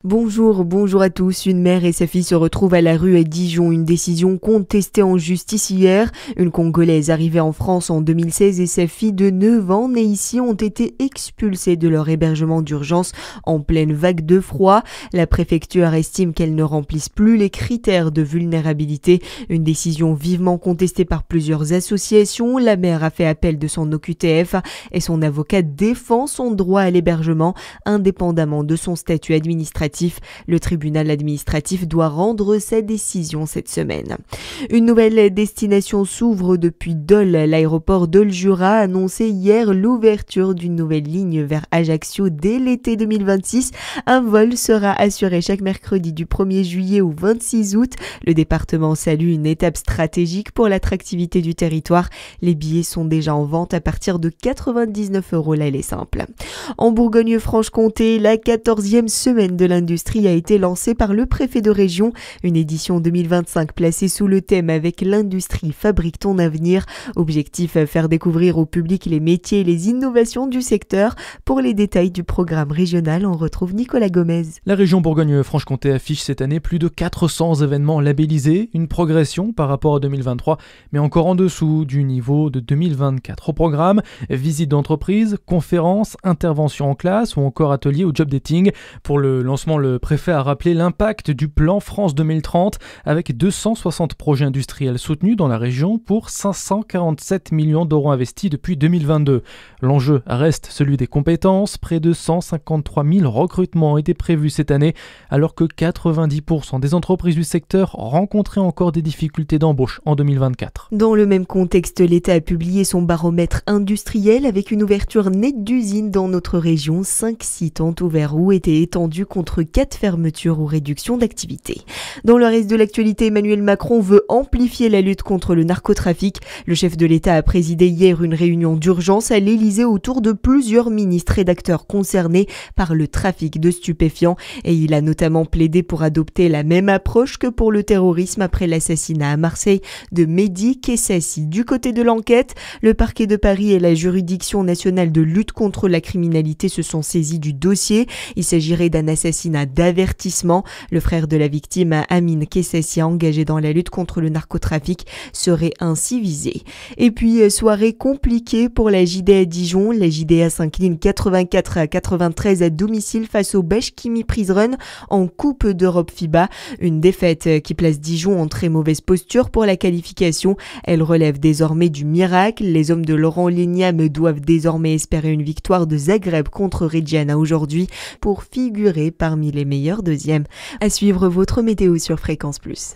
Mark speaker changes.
Speaker 1: Bonjour à tous. Une mère et sa fille se retrouvent à la rue à Dijon. Une décision contestée en justice hier. Une Congolaise arrivée en France en 2016 et sa fille de 9 ans née ici ont été expulsées de leur hébergement d'urgence en pleine vague de froid. La préfecture estime qu'elles ne remplissent plus les critères de vulnérabilité. Une décision vivement contestée par plusieurs associations. La mère a fait appel de son OQTF et son avocat défend son droit à l'hébergement indépendamment de son statut administratif. Le tribunal administratif doit rendre sa décision cette semaine. Une nouvelle destination s'ouvre depuis Dole. L'aéroport Dole-Jura a annoncé hier l'ouverture d'une nouvelle ligne vers Ajaccio dès l'été 2026. Un vol sera assuré chaque mercredi du 1er juillet au 26 août. Le département salue une étape stratégique pour l'attractivité du territoire. Les billets sont déjà en vente à partir de 99 € l'aller simple. En Bourgogne-Franche-Comté, la 14e semaine de l'industrie a été lancée par le préfet de région. Une édition 2025 placée sous le thème avec l'industrie fabrique ton avenir. Objectif, faire découvrir au public les métiers et les innovations du secteur. Pour les détails du programme régional, on retrouve Nicolas Gomez.
Speaker 2: La région Bourgogne-Franche-Comté affiche cette année plus de 400 événements labellisés, une progression par rapport à 2023, mais encore en dessous du niveau de 2024. Au programme, visites d'entreprise, conférences, interventions en classe ou encore ateliers ou job dating. Pour le lancement, le préfet a rappelé l'impact du plan France 2030 avec 260 projets industriels soutenus dans la région pour 547 millions d'euros investis depuis 2022. L'enjeu reste celui des compétences. Près de 153 000 recrutements ont été prévus cette année, alors que 90% des entreprises du secteur rencontraient encore des difficultés d'embauche en 2024.
Speaker 1: Dans le même contexte, l'État a publié son baromètre industriel avec une ouverture nette d'usines dans notre région. 5 sites ont ouvert ou été étendus contre 4 fermetures ou réductions d'activité. Dans le reste de l'actualité, Emmanuel Macron veut amplifier la lutte contre le narcotrafic. Le chef de l'État a présidé hier une réunion d'urgence à l'Élysée autour de plusieurs ministres et d'acteurs concernés par le trafic de stupéfiants. Et il a notamment plaidé pour adopter la même approche que pour le terrorisme après l'assassinat à Marseille de Mehdi Kessassi. Du côté de l'enquête, le parquet de Paris et la juridiction nationale de lutte contre la criminalité se sont saisis du dossier. Il s'agirait d'un assassinat d'avertissement. Le frère de la victime, Amine Kessassi, engagé dans la lutte contre le narcotrafic, serait ainsi visé. Et puis, soirée compliquée pour la JDA à Dijon. La JDA s'incline 84-93 à domicile face au Bashkimi Prize Run en Coupe d'Europe FIBA. Une défaite qui place Dijon en très mauvaise posture pour la qualification. Elle relève désormais du miracle. Les hommes de Laurent Lignam doivent désormais espérer une victoire de Zagreb contre Reggiana aujourd'hui pour figurer parmi les meilleurs deuxièmes. À suivre votre météo sur Fréquence Plus.